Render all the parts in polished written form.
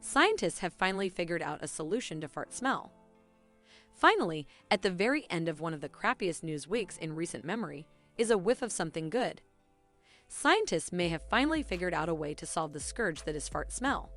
scientists have finally figured out a solution to fart smell. Finally, at the very end of one of the crappiest news weeks in recent memory, is a whiff of something good. Scientists may have finally figured out a way to solve the scourge that is fart smell.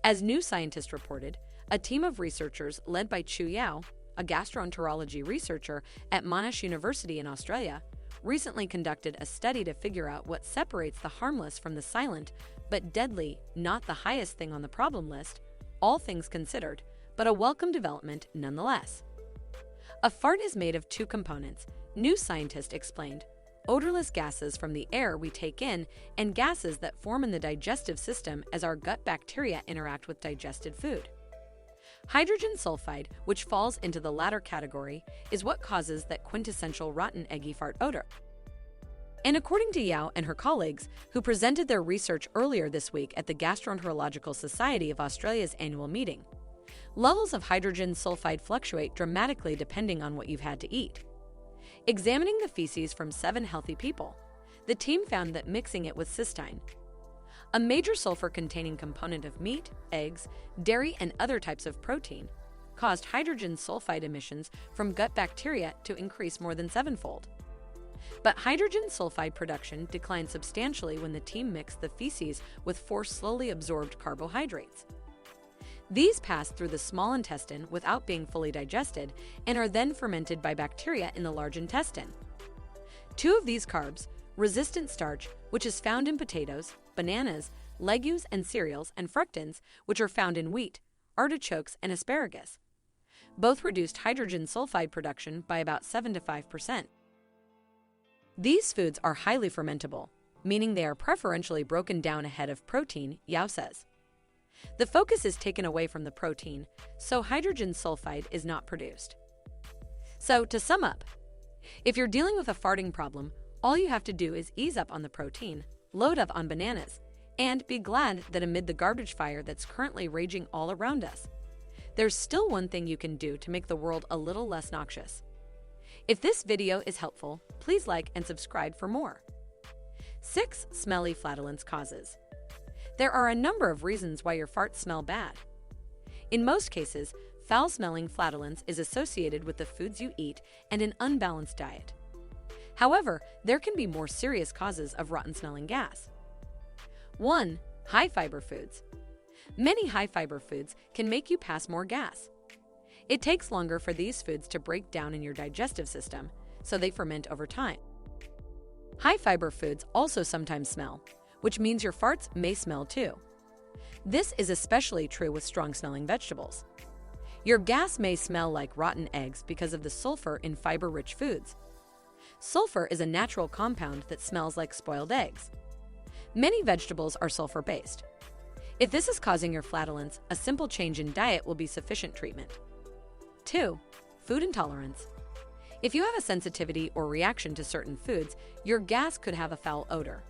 As New Scientist reported, a team of researchers led by Chu Yao, a gastroenterology researcher at Monash University in Australia, recently conducted a study to figure out what separates the harmless from the silent, but deadly, not the highest thing on the problem list, all things considered, but a welcome development nonetheless. A fart is made of two components, New Scientist explained: odorless gases from the air we take in and gases that form in the digestive system as our gut bacteria interact with digested food. Hydrogen sulfide, which falls into the latter category, is what causes that quintessential rotten eggy fart odor. And according to Yao and her colleagues, who presented their research earlier this week at the Gastroenterological Society of Australia's annual meeting, levels of hydrogen sulfide fluctuate dramatically depending on what you've had to eat. Examining the feces from 7 healthy people, the team found that mixing it with cystine, a major sulfur-containing component of meat, eggs, dairy, and other types of protein, caused hydrogen sulfide emissions from gut bacteria to increase more than 7-fold. But hydrogen sulfide production declined substantially when the team mixed the feces with 4 slowly absorbed carbohydrates. These pass through the small intestine without being fully digested and are then fermented by bacteria in the large intestine. 2 of these carbs, resistant starch, which is found in potatoes, bananas, legumes and cereals, and fructans, which are found in wheat, artichokes, and asparagus, both reduced hydrogen sulfide production by about 7 to 5%. These foods are highly fermentable, meaning they are preferentially broken down ahead of protein, Yao says. The focus is taken away from the protein, so hydrogen sulfide is not produced. So, to sum up, if you're dealing with a farting problem, all you have to do is ease up on the protein, load up on bananas, and be glad that amid the garbage fire that's currently raging all around us, there's still one thing you can do to make the world a little less noxious. If this video is helpful, please like and subscribe for more. 6 smelly flatulence causes. There are a number of reasons why your farts smell bad. In most cases, foul-smelling flatulence is associated with the foods you eat and an unbalanced diet. However, there can be more serious causes of rotten-smelling gas. 1. High-fiber foods. Many high-fiber foods can make you pass more gas. It takes longer for these foods to break down in your digestive system, so they ferment over time. High-fiber foods also sometimes smell, which means your farts may smell too. This is especially true with strong-smelling vegetables. Your gas may smell like rotten eggs because of the sulfur in fiber-rich foods. Sulfur is a natural compound that smells like spoiled eggs. Many vegetables are sulfur-based. If this is causing your flatulence, a simple change in diet will be sufficient treatment. 2. Food intolerance. If you have a sensitivity or reaction to certain foods, your gas could have a foul odor.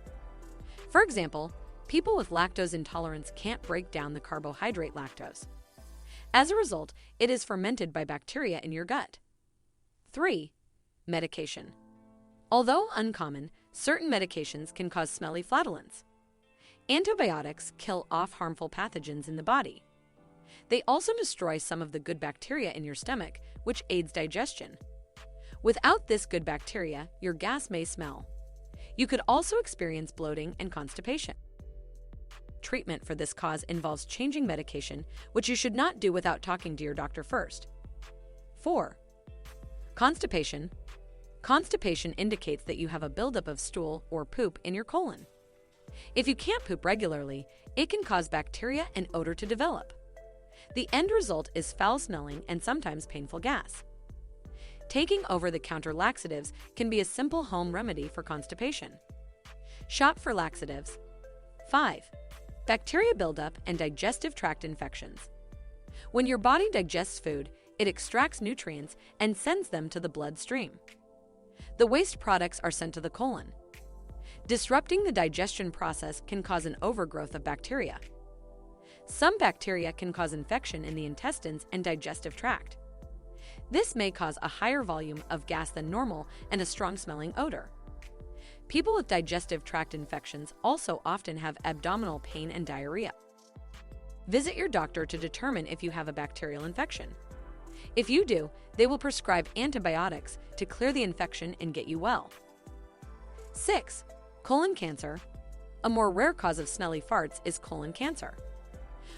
For example, people with lactose intolerance can't break down the carbohydrate lactose. As a result, it is fermented by bacteria in your gut. 3. Medication. Although uncommon, certain medications can cause smelly flatulence. Antibiotics kill off harmful pathogens in the body. They also destroy some of the good bacteria in your stomach, which aids digestion. Without this good bacteria, your gas may smell. You could also experience bloating and constipation. Treatment for this cause involves changing medication, which you should not do without talking to your doctor first. 4. Constipation. Constipation indicates that you have a buildup of stool or poop in your colon. If you can't poop regularly, it can cause bacteria and odor to develop. The end result is foul-smelling and sometimes painful gas. Taking over-the-counter laxatives can be a simple home remedy for constipation. Shop for laxatives. 5. Bacteria buildup and digestive tract infections. When your body digests food, it extracts nutrients and sends them to the bloodstream. The waste products are sent to the colon. Disrupting the digestion process can cause an overgrowth of bacteria. Some bacteria can cause infection in the intestines and digestive tract. This may cause a higher volume of gas than normal and a strong-smelling odor. People with digestive tract infections also often have abdominal pain and diarrhea. Visit your doctor to determine if you have a bacterial infection. If you do, they will prescribe antibiotics to clear the infection and get you well. 6. Colon cancer. A more rare cause of smelly farts is colon cancer.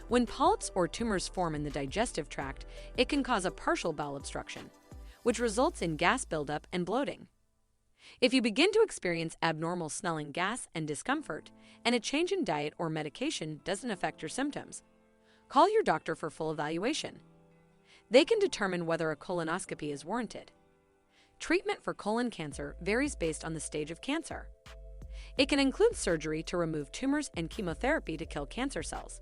When polyps or tumors form in the digestive tract, it can cause a partial bowel obstruction, which results in gas buildup and bloating. If you begin to experience abnormal smelling gas and discomfort, and a change in diet or medication doesn't affect your symptoms, call your doctor for full evaluation. They can determine whether a colonoscopy is warranted. Treatment for colon cancer varies based on the stage of cancer. It can include surgery to remove tumors and chemotherapy to kill cancer cells.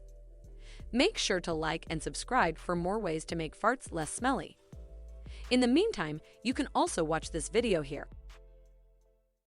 Make sure to like and subscribe for more ways to make farts less smelly. In the meantime, you can also watch this video here.